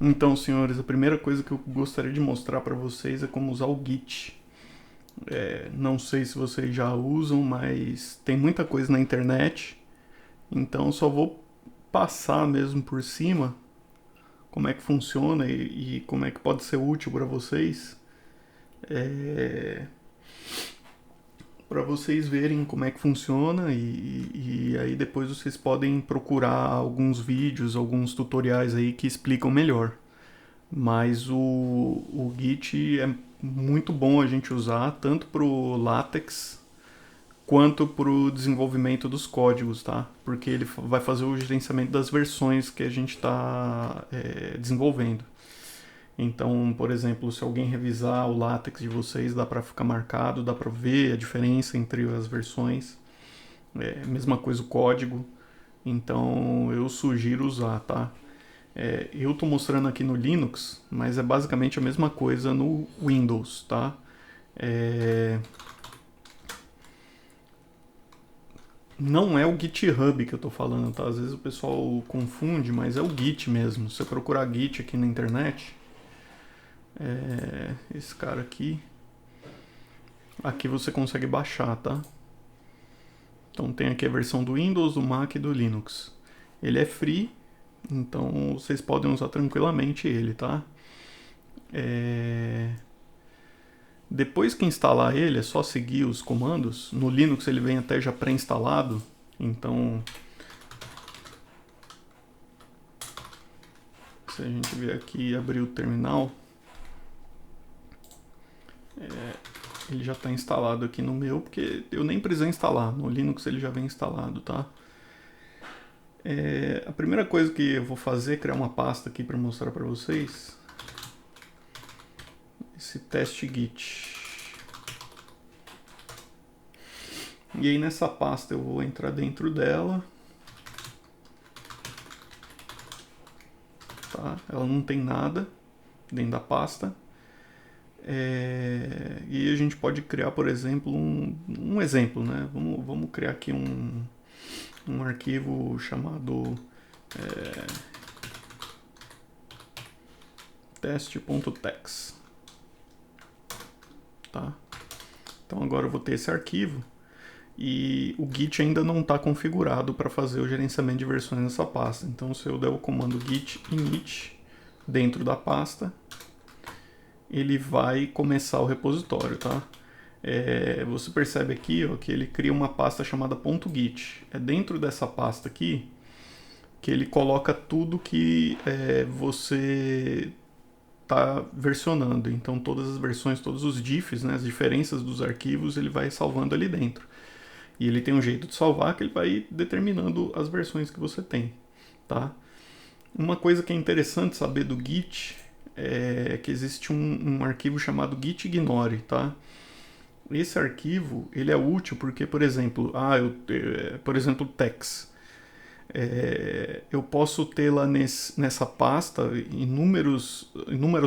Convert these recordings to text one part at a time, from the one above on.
Então, senhores, a primeira coisa que eu gostaria de mostrar para vocês é como usar o Git. Não sei se vocês já usam, mas tem muita coisa na internet, então só vou passar mesmo por cima como é que funciona e como é que pode ser útil para vocês, para vocês verem como é que funciona e aí depois vocês podem procurar alguns vídeos, alguns tutoriais aí que explicam melhor. Mas o Git é muito bom a gente usar tanto para o LaTeX quanto para o desenvolvimento dos códigos, tá? Porque ele vai fazer o gerenciamento das versões que a gente está desenvolvendo. Então, por exemplo, se alguém revisar o LaTeX de vocês, dá para ficar marcado, dá para ver a diferença entre as versões. Mesma coisa o código. Então, eu sugiro usar, tá? Eu estou mostrando aqui no Linux, mas é basicamente a mesma coisa no Windows, tá? É, Não é o GitHub que eu tô falando, tá? Às vezes o pessoal confunde, mas é o Git mesmo. Se você procurar Git aqui na internet, esse cara aqui você consegue baixar, tá? Então tem aqui a versão do Windows, do Mac e do Linux. Ele é free, então vocês podem usar tranquilamente ele, tá? É... Depois que instalar ele, é só seguir os comandos. No Linux ele vem até já pré-instalado, então se a gente vier aqui e abrir o terminal, ele já está instalado aqui no meu, porque eu nem precisei instalar. No Linux ele já vem instalado, tá? A primeira coisa que eu vou fazer é criar uma pasta aqui para mostrar para vocês. Esse teste Git. E aí nessa pasta eu vou entrar dentro dela. Tá? Ela não tem nada dentro da pasta. E a gente pode criar, por exemplo, um exemplo, né? Vamos criar aqui um arquivo chamado teste.txt, tá? Então agora eu vou ter esse arquivo e o Git ainda não está configurado para fazer o gerenciamento de versões nessa pasta. Então se eu der o comando git init dentro da pasta, ele vai começar o repositório, tá? Você percebe aqui ó, que ele cria uma pasta chamada .git. É dentro dessa pasta aqui que ele coloca tudo que você está versionando. Então todas as versões, todos os diffs, né, as diferenças dos arquivos, ele vai salvando ali dentro. E ele tem um jeito de salvar que ele vai determinando as versões que você tem, tá? Uma coisa que é interessante saber do Git é que existe um arquivo chamado gitignore, tá? Esse arquivo ele é útil porque, por exemplo, por exemplo, text. Eu posso ter lá nessa pasta inúmeras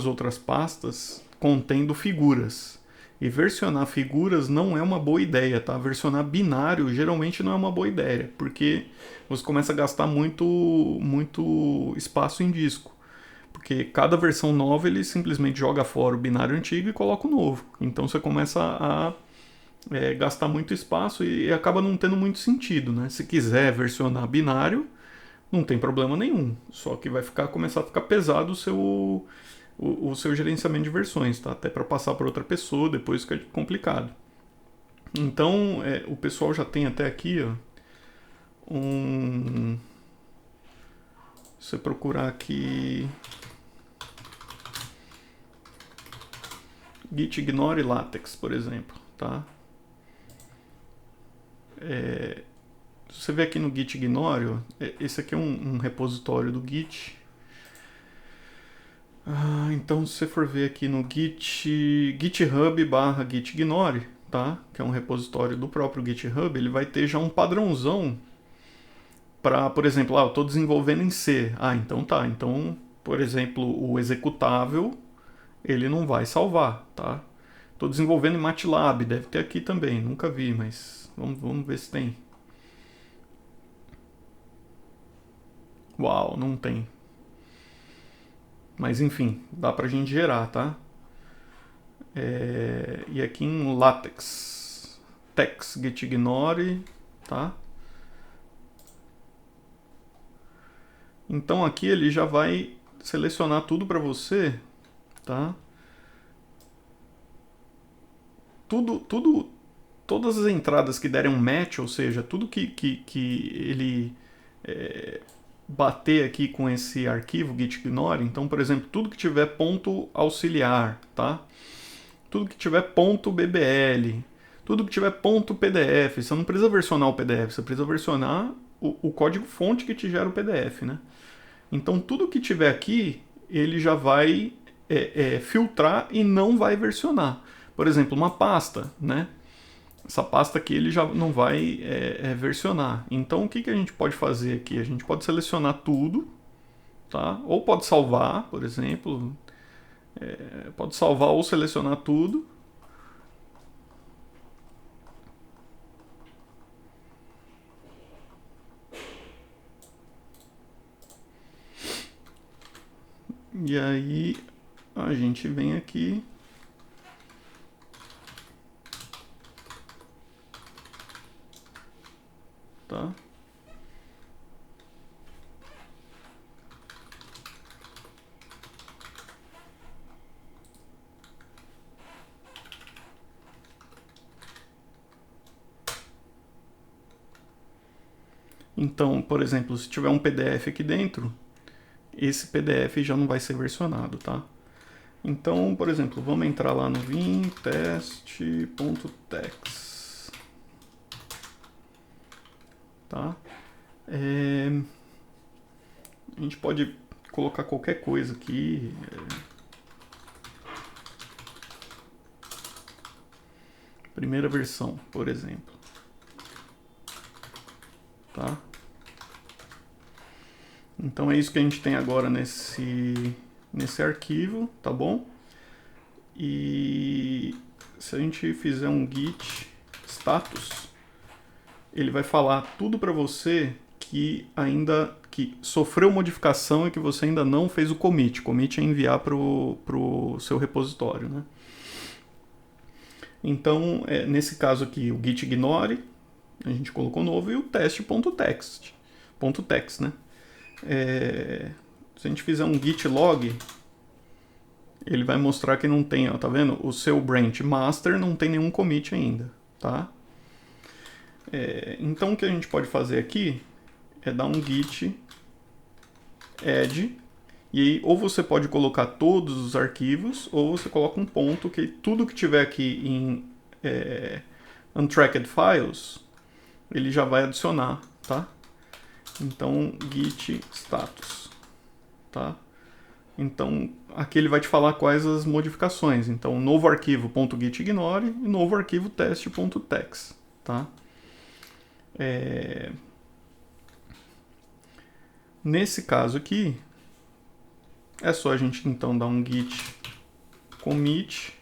outras pastas contendo figuras. E versionar figuras não é uma boa ideia, tá? Versionar binário geralmente não é uma boa ideia, porque você começa a gastar muito espaço em disco. Porque cada versão nova ele simplesmente joga fora o binário antigo e coloca o novo. Então você começa a gastar muito espaço e acaba não tendo muito sentido, né? Se quiser versionar binário, não tem problema nenhum. Só que começar a ficar pesado o seu gerenciamento de versões, tá? Até para passar para outra pessoa, depois fica complicado. Então, o pessoal já tem até aqui, ó, se você procurar aqui git ignore latex, por exemplo, tá? Se você ver aqui no git ignore, ó, esse aqui é um repositório do Git. Então, se você for ver aqui no GitHub barra gitignore, tá? Que é um repositório do próprio GitHub, ele vai ter já um padrãozão para, por exemplo, eu estou desenvolvendo em C. Então tá. Então, por exemplo, o executável ele não vai salvar, tá? Estou desenvolvendo em MATLAB, deve ter aqui também, nunca vi, mas vamos ver se tem. Uau, não tem. Mas enfim, dá pra gente gerar, tá? E aqui em LaTeX, text getignore, tá? Então aqui ele já vai selecionar tudo para você, tá? Todas as entradas que derem um match, ou seja, tudo que ele bater aqui com esse arquivo gitignore, então, por exemplo, tudo que tiver ponto auxiliar, tá? Tudo que tiver ponto .bbl, tudo que tiver ponto .pdf, você não precisa versionar o PDF, você precisa versionar o código-fonte que te gera o PDF, né? Então, tudo que tiver aqui, ele já vai filtrar e não vai versionar. Por exemplo, uma pasta, né? Essa pasta aqui ele já não vai versionar. Então, o que a gente pode fazer aqui? A gente pode selecionar tudo, tá? Ou pode salvar, por exemplo. Pode salvar ou selecionar tudo. E aí a gente vem aqui. Tá? Então, por exemplo, se tiver um PDF aqui dentro, esse PDF já não vai ser versionado, tá? Então, por exemplo, vamos entrar lá no vim test.text, tá? A gente pode colocar qualquer coisa aqui. Primeira versão, por exemplo, tá? Então é isso que a gente tem agora nesse arquivo, tá bom? E se a gente fizer um git status, ele vai falar tudo para você que sofreu modificação e que você ainda não fez o commit. Commit é enviar pro seu repositório, né? Então, nesse caso aqui, o git ignore, a gente colocou novo, e o teste.text, né? Se a gente fizer um git log, ele vai mostrar que não tem, ó, tá vendo? O seu branch master não tem nenhum commit ainda, tá? Então o que a gente pode fazer aqui é dar um git add, e aí ou você pode colocar todos os arquivos, ou você coloca um ponto que tudo que tiver aqui em untracked files, ele já vai adicionar, tá? Então git status, tá? Então aqui ele vai te falar quais as modificações. Então novo arquivo .gitignore e novo arquivo teste.text, tá? Nesse caso aqui, é só a gente então dar um git commit.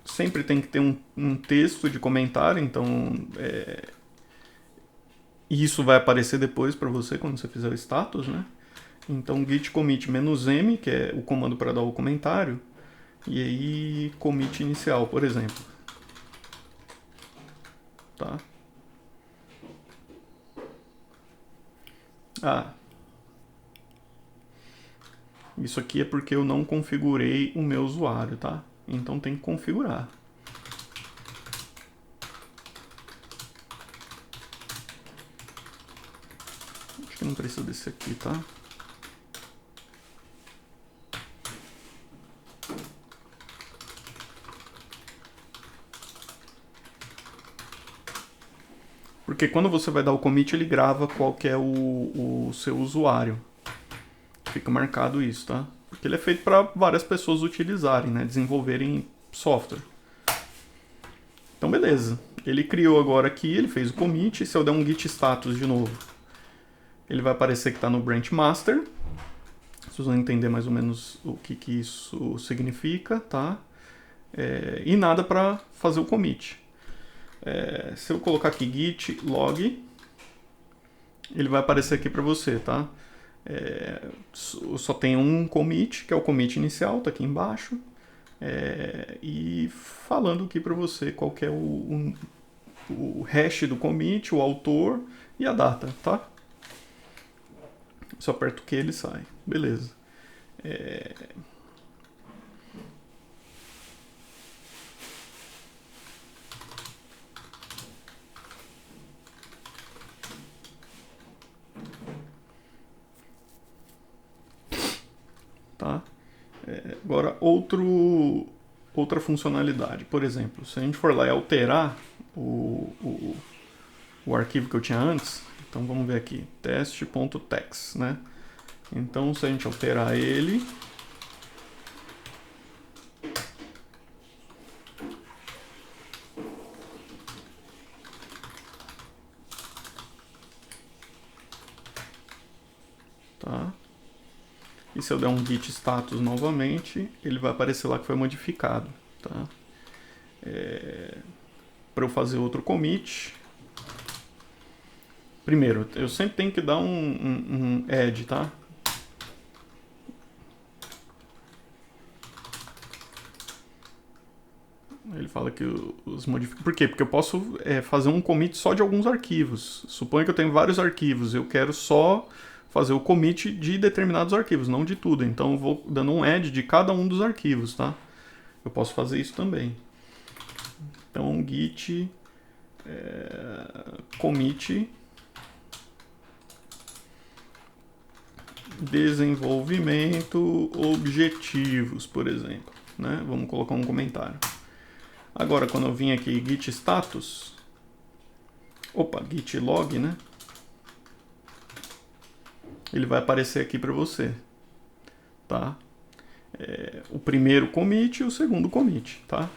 Sempre tem que ter um texto de comentário, então isso vai aparecer depois para você quando você fizer o status, né? Então git commit "-m", que é o comando para dar o comentário, e aí commit inicial, por exemplo. Tá? Isso aqui é porque eu não configurei o meu usuário, tá? Então tem que configurar. Acho que não precisa desse aqui, tá? Porque quando você vai dar o commit, ele grava qual que é o seu usuário. Fica marcado isso, tá? Porque ele é feito para várias pessoas utilizarem, né? Desenvolverem software. Então, beleza. Ele criou agora aqui, ele fez o commit. Se eu der um git status de novo, ele vai aparecer que está no branch master. Vocês vão entender mais ou menos o que isso significa, tá? E nada para fazer o commit. Se eu colocar aqui git log, ele vai aparecer aqui para você, tá? Só tem um commit, que é o commit inicial, tá aqui embaixo. E falando aqui para você qual que é o hash do commit, o autor e a data, tá? Só aperto o que ele sai. Beleza. Tá? Agora, outra funcionalidade. Por exemplo, se a gente for lá e alterar o arquivo que eu tinha antes, então vamos ver aqui, teste.tex, né? Então, se a gente alterar ele, tá? E se eu der um git status novamente, ele vai aparecer lá que foi modificado, tá? Para eu fazer outro commit, primeiro, eu sempre tenho que dar um add, tá? Ele fala que os modificados. Por quê? Porque eu posso fazer um commit só de alguns arquivos. Suponha que eu tenho vários arquivos, eu quero só fazer o commit de determinados arquivos, não de tudo. Então eu vou dando um add de cada um dos arquivos, tá? Eu posso fazer isso também. Então git commit desenvolvimento objetivos, por exemplo, né? Vamos colocar um comentário. Agora, quando eu vim aqui, git status, git log, né? Ele vai aparecer aqui para você, tá? O primeiro commit e o segundo commit, tá?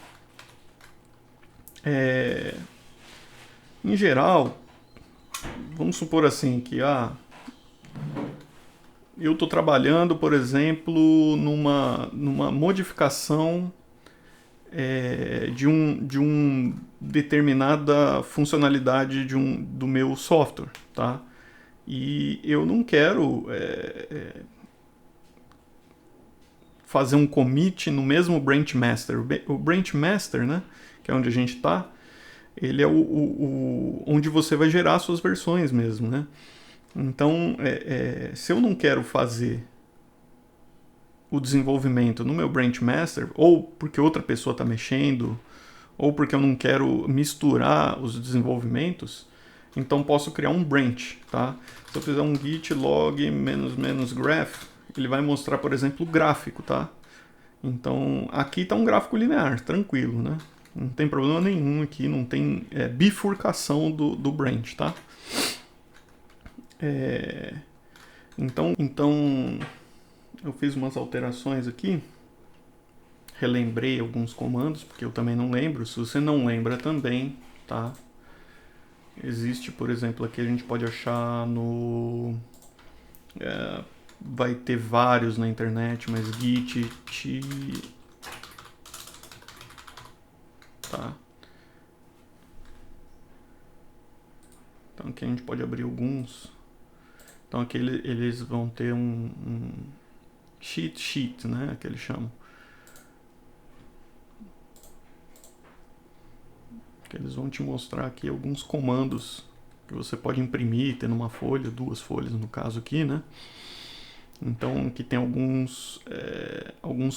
Em geral, vamos supor assim que eu estou trabalhando, por exemplo, numa modificação de um determinada funcionalidade do meu software, tá? E eu não quero fazer um commit no mesmo branch master. O branch master, né, que é onde a gente está, ele é onde você vai gerar suas versões mesmo, né? Então, se eu não quero fazer o desenvolvimento no meu branch master, ou porque outra pessoa está mexendo, ou porque eu não quero misturar os desenvolvimentos, então posso criar um branch, tá? Se eu fizer um git log -- graph, ele vai mostrar, por exemplo, o gráfico, tá? Então aqui está um gráfico linear, tranquilo, né? Não tem problema nenhum aqui, não tem bifurcação do branch, tá? Então eu fiz umas alterações aqui, relembrei alguns comandos, porque eu também não lembro. Se você não lembra também, tá? Existe, por exemplo, aqui a gente pode achar vai ter vários na internet, mas git tá? Então aqui a gente pode abrir alguns. Então aqui eles vão ter um cheat sheet, né? Que eles chamam. Que eles vão te mostrar aqui alguns comandos que você pode imprimir, ter numa folha, 2 folhas no caso aqui, né? Então aqui tem alguns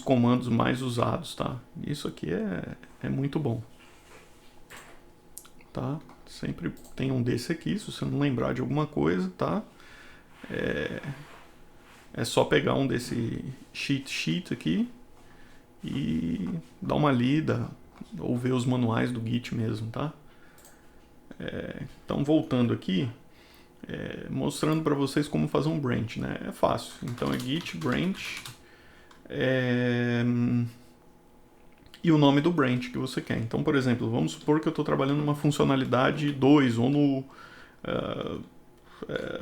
comandos mais usados, tá? Isso aqui é muito bom, tá? Sempre tem um desse aqui, se você não lembrar de alguma coisa, tá? É só pegar um desse cheat sheet aqui e dar uma lida ou ver os manuais do Git mesmo, tá? Então voltando aqui, mostrando para vocês como fazer um branch, né? É fácil. Então é git branch e o nome do branch que você quer. Então, por exemplo, vamos supor que eu estou trabalhando numa funcionalidade 2 ou no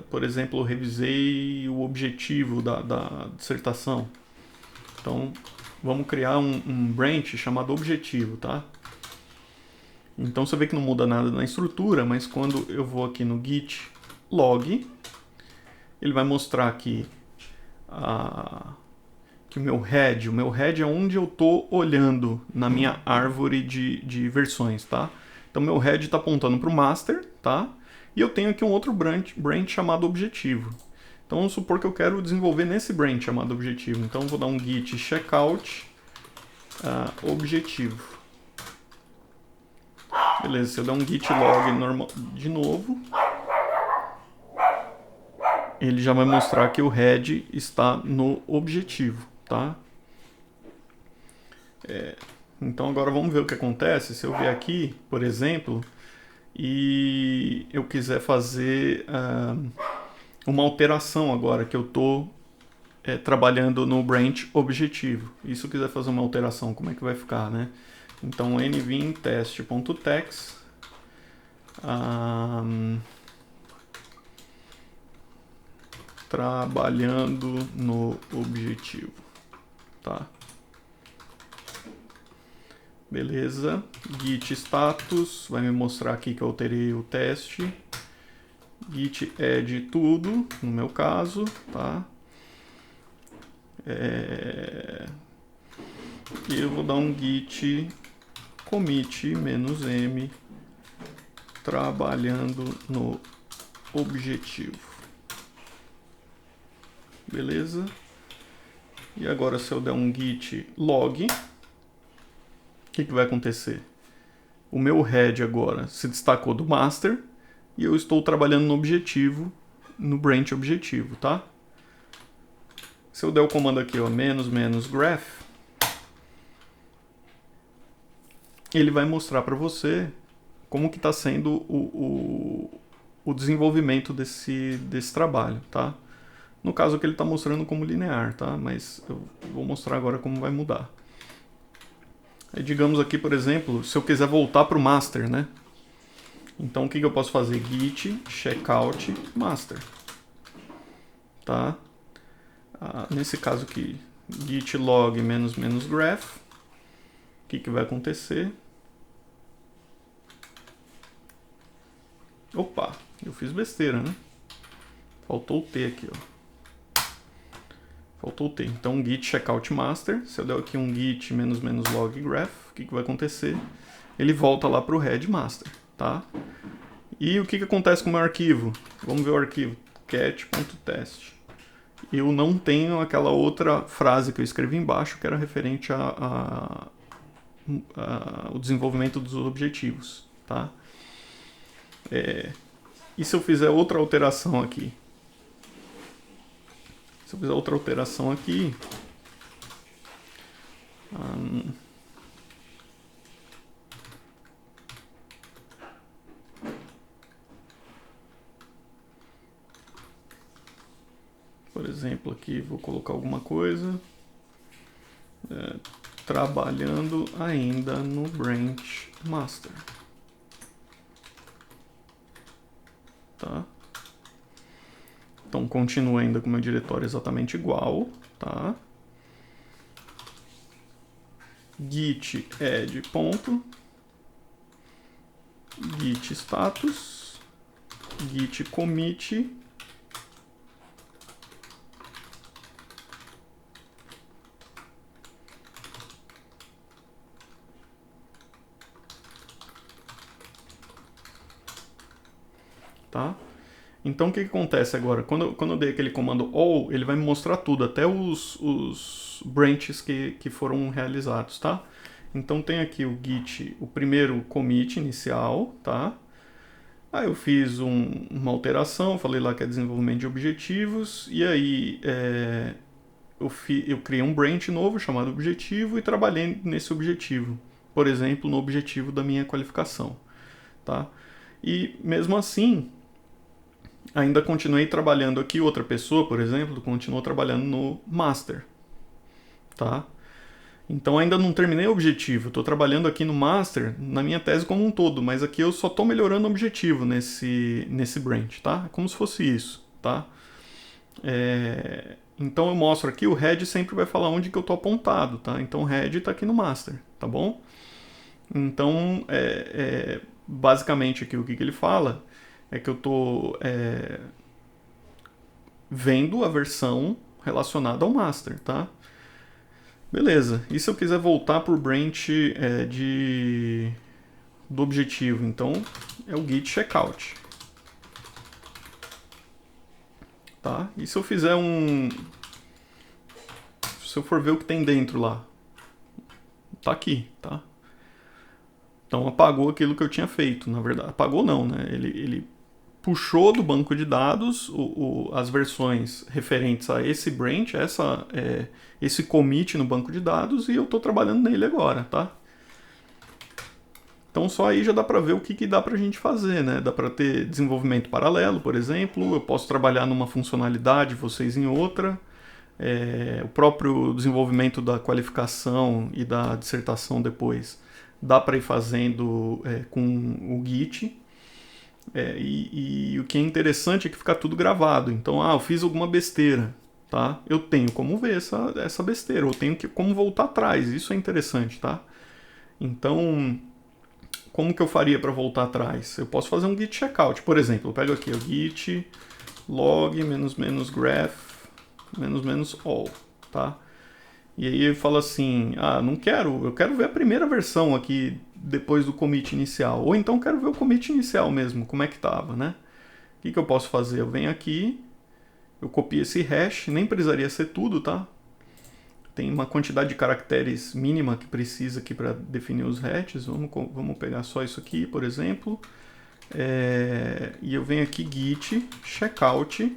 por exemplo, eu revisei o objetivo da dissertação. Então, vamos criar um branch chamado objetivo, tá? Então, você vê que não muda nada na estrutura, mas quando eu vou aqui no git log, ele vai mostrar aqui que o meu head é onde eu estou olhando na minha árvore de versões, tá? Então meu head está apontando para o master, tá? E eu tenho aqui um outro branch chamado objetivo. Então vamos supor que eu quero desenvolver nesse branch chamado objetivo. Então eu vou dar um git checkout objetivo. Beleza, se eu der um git log normal de novo, ele já vai mostrar que o head está no objetivo, tá? Então agora vamos ver o que acontece se eu vier aqui, por exemplo, e eu quiser fazer uma alteração agora que eu estou trabalhando no branch objetivo. E se eu quiser fazer uma alteração, como é que vai ficar, né? Então nvim test.text trabalhando no objetivo, tá? Beleza, git status vai me mostrar aqui que eu alterei o teste, git add tudo, no meu caso, tá? E eu vou dar um git commit -m trabalhando no objetivo. Beleza? E agora se eu der um git log, o que vai acontecer? O meu head agora se destacou do master e eu estou trabalhando no objetivo, no branch objetivo, tá? Se eu der o comando aqui, ó, -graph, ele vai mostrar para você como que está sendo o desenvolvimento desse trabalho, tá? No caso aqui ele está mostrando como linear, tá? Mas eu vou mostrar agora como vai mudar. Aí, digamos aqui, por exemplo, se eu quiser voltar para o master, né? Então o que eu posso fazer? Git checkout master, tá? Nesse caso aqui, git log -graph, o que vai acontecer? Opa, eu fiz besteira, né? Faltou o T aqui, ó. Faltou o T. Então git checkout master, se eu der aqui um git -log graph, o que vai acontecer? Ele volta lá para o head master, tá? E o que acontece com o meu arquivo? Vamos ver o arquivo, cat.test. Eu não tenho aquela outra frase que eu escrevi embaixo, que era referente ao desenvolvimento dos objetivos, tá? E se eu fizer outra alteração aqui? Se eu fizer outra alteração aqui, por exemplo, aqui vou colocar alguma coisa, trabalhando ainda no branch master, tá? Então continua ainda com o meu diretório exatamente igual, tá? Git add ponto, git status, git commit, tá? Então o que acontece agora? Quando eu dei aquele comando all, ele vai me mostrar tudo, até os branches que foram realizados, tá? Então tem aqui o git, o primeiro commit inicial, tá? Aí eu fiz uma alteração, falei lá que é desenvolvimento de objetivos, e aí eu criei um branch novo chamado objetivo e trabalhei nesse objetivo. Por exemplo, no objetivo da minha qualificação, tá? E mesmo assim, ainda continuei trabalhando aqui, outra pessoa, por exemplo, continuou trabalhando no master, tá? Então ainda não terminei o objetivo, estou trabalhando aqui no master, na minha tese como um todo, mas aqui eu só estou melhorando o objetivo nesse branch, tá? É como se fosse isso, tá? Então eu mostro aqui, o head sempre vai falar onde que eu estou apontado, tá? Então o head está aqui no master, tá bom? Então, basicamente aqui o que ele fala é que eu estou vendo a versão relacionado ao master, tá? Beleza, e se eu quiser voltar para o branch do objetivo? Então é o git checkout. Tá? E se eu fizer se eu for ver o que tem dentro lá, tá aqui, tá? Então apagou aquilo que eu tinha feito, na verdade. Apagou não, né? Ele puxou do banco de dados as versões referentes a esse branch, esse commit no banco de dados, e eu estou trabalhando nele agora, tá? Então só aí já dá para ver o que dá para a gente fazer, né? Dá para ter desenvolvimento paralelo, por exemplo. Eu posso trabalhar numa funcionalidade, vocês em outra. O próprio desenvolvimento da qualificação e da dissertação depois dá para ir fazendo com o Git. E o que é interessante é que fica tudo gravado. Então, eu fiz alguma besteira, tá? Eu tenho como ver essa besteira, eu tenho como voltar atrás. Isso é interessante, tá? Então, como que eu faria para voltar atrás? Eu posso fazer um git checkout, por exemplo. Eu pego aqui o git log -- graph -- all, tá? E aí eu falo assim, não quero, eu quero ver a primeira versão aqui depois do commit inicial, ou então quero ver o commit inicial mesmo, como é que tava, né? O que eu posso fazer? Eu venho aqui, eu copio esse hash, nem precisaria ser tudo, tá? Tem uma quantidade de caracteres mínima que precisa aqui para definir os hashes. Vamos pegar só isso aqui, por exemplo. E eu venho aqui git checkout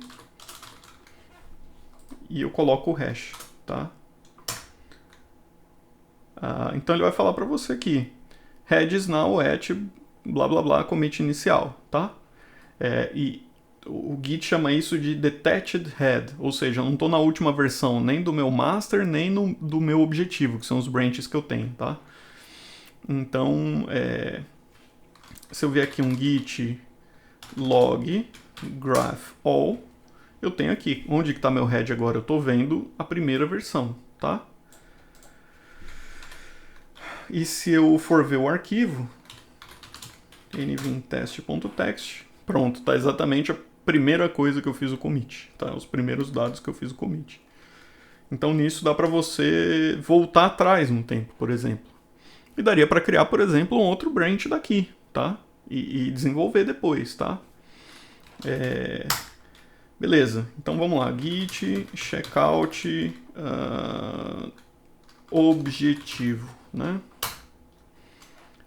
e eu coloco o hash, tá? Então ele vai falar para você aqui, head is now at blá blá blá commit inicial, tá? E o Git chama isso de detached head, ou seja, eu não estou na última versão nem do meu master, nem do meu objetivo, que são os branches que eu tenho, tá? Então, se eu vier aqui um git log graph all, eu tenho aqui, onde está meu head agora? Eu estou vendo a primeira versão, tá? E se eu for ver o arquivo, nvim_test.txt, pronto, tá exatamente a primeira coisa que eu fiz o commit, tá? Os primeiros dados que eu fiz o commit. Então nisso dá para você voltar atrás no tempo, por exemplo. E daria para criar, por exemplo, um outro branch daqui, tá? E desenvolver depois, tá? Beleza, então vamos lá, git checkout objetivo, né?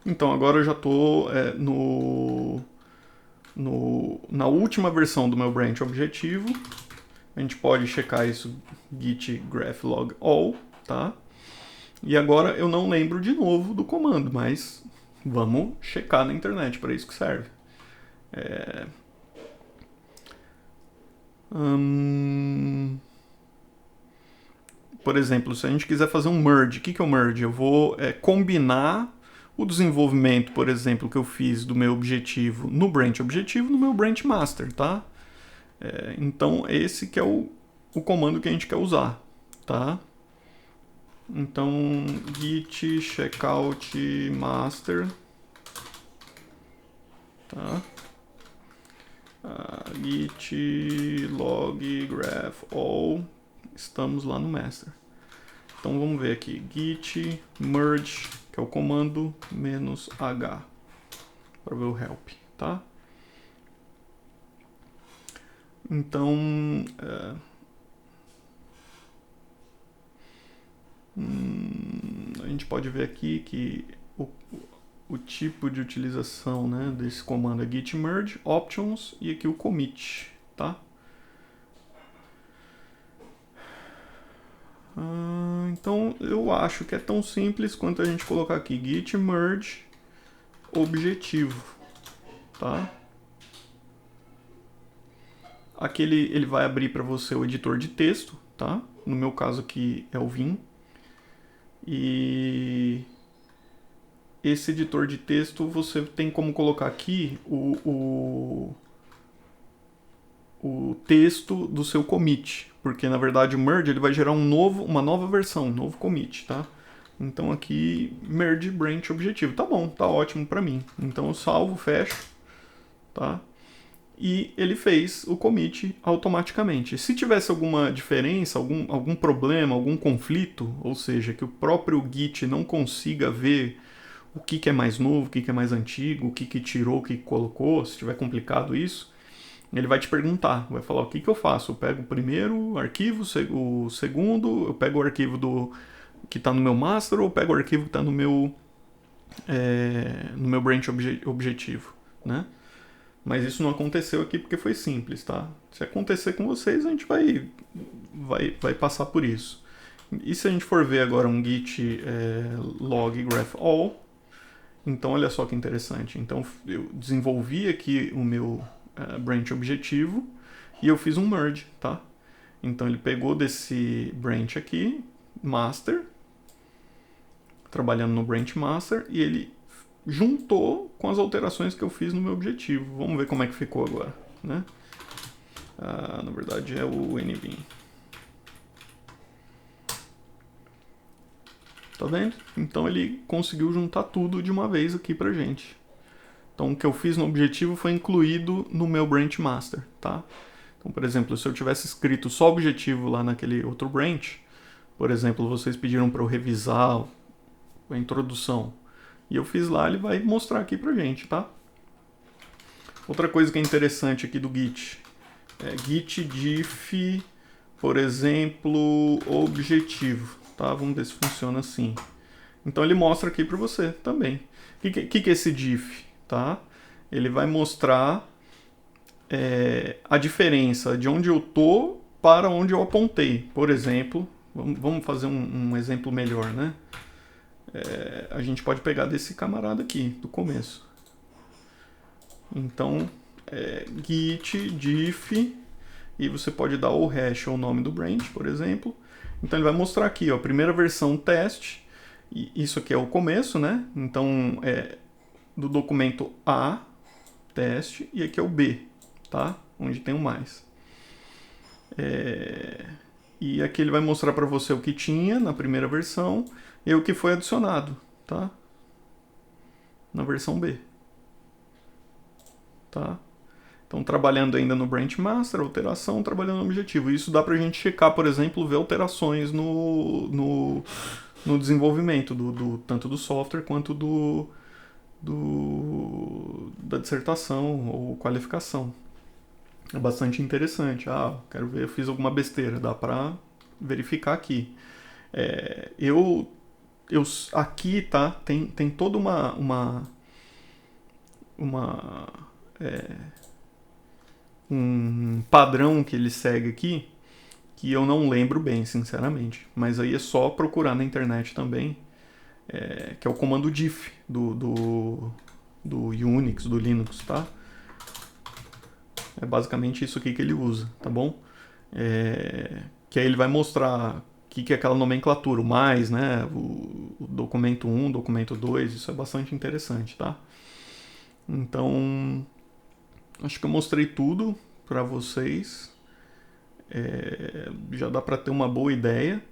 Então agora eu já estou na última versão do meu branch objetivo. A gente pode checar isso, git graph log all, tá? E agora eu não lembro de novo do comando, mas vamos checar na internet, para isso que serve. Por exemplo, se a gente quiser fazer um merge, o que é o merge? Eu vou combinar o desenvolvimento, por exemplo, que eu fiz do meu objetivo no branch objetivo no meu branch master, tá? Então, esse que é o comando que a gente quer usar, tá? Então, git checkout master, tá? Git log graph all, estamos lá no master. Então vamos ver aqui, git merge, que é o comando -h, para ver o help, tá? Então, a gente pode ver aqui que o tipo de utilização, né, desse comando é git merge, options e aqui o commit, tá? Então eu acho que é tão simples quanto a gente colocar aqui git merge objetivo, tá? Aqui ele vai abrir para você o editor de texto, tá? No meu caso aqui é o Vim. E esse editor de texto você tem como colocar aqui o texto do seu commit, porque na verdade o merge ele vai gerar uma nova versão, um novo commit, tá? Então aqui merge branch objetivo, tá bom, tá ótimo para mim. Então eu salvo, fecho, tá? e ele fez o commit automaticamente. Se tivesse alguma diferença, algum problema, algum conflito, ou seja, que o próprio Git não consiga ver o que é mais novo, o que é mais antigo, o que tirou, o que colocou, se tiver complicado isso, ele vai te perguntar, vai falar o que eu faço. Eu pego o primeiro arquivo, o segundo, eu pego o arquivo que está no meu master ou eu pego o arquivo que está no meu branch objetivo, né? Mas isso não aconteceu aqui porque foi simples, tá? Se acontecer com vocês, a gente vai passar por isso. E se a gente for ver agora um git log graph all, então olha só que interessante. Então eu desenvolvi aqui o meu branch objetivo e eu fiz um merge, tá? Então ele pegou desse branch aqui, master, trabalhando no branch master, e ele juntou com as alterações que eu fiz no meu objetivo. Vamos ver como é que ficou agora, né? Na verdade é o nbin. Tá vendo? Então ele conseguiu juntar tudo de uma vez aqui pra gente. Então o que eu fiz no objetivo foi incluído no meu branch master, tá? Então, por exemplo, se eu tivesse escrito só objetivo lá naquele outro branch, por exemplo, vocês pediram para eu revisar a introdução, e eu fiz lá, ele vai mostrar aqui pra gente, tá? Outra coisa que é interessante aqui do Git é git diff, por exemplo, objetivo, tá? Vamos ver se funciona assim. Então ele mostra aqui para você também. O que é esse diff, tá? Ele vai mostrar a diferença de onde eu tô para onde eu apontei. Por exemplo, vamos fazer um exemplo melhor, né? A gente pode pegar desse camarada aqui, do começo. Então, git diff, e você pode dar o hash ou o nome do branch, por exemplo. Então ele vai mostrar aqui, ó, primeira versão teste, e isso aqui é o começo, né? Então do documento A, teste, e aqui é o B, tá? Onde tem o mais. E aqui ele vai mostrar para você o que tinha na primeira versão e o que foi adicionado, tá? Na versão B. Tá? Então, trabalhando ainda no branch master, alteração, trabalhando no objetivo. Isso dá pra gente checar, por exemplo, ver alterações no desenvolvimento, tanto do software quanto da dissertação ou qualificação. É bastante interessante. Quero ver, eu fiz alguma besteira, dá pra verificar aqui. Eu aqui, tá, tem toda um padrão que ele segue aqui que eu não lembro bem, sinceramente. Mas aí é só procurar na internet também, que é o comando diff do Unix, do Linux, tá? É basicamente isso aqui que ele usa, tá bom? Que aí ele vai mostrar o que é aquela nomenclatura, o mais, né? O documento 1, documento 2, isso é bastante interessante, tá? Então, acho que eu mostrei tudo para vocês. Já dá para ter uma boa ideia.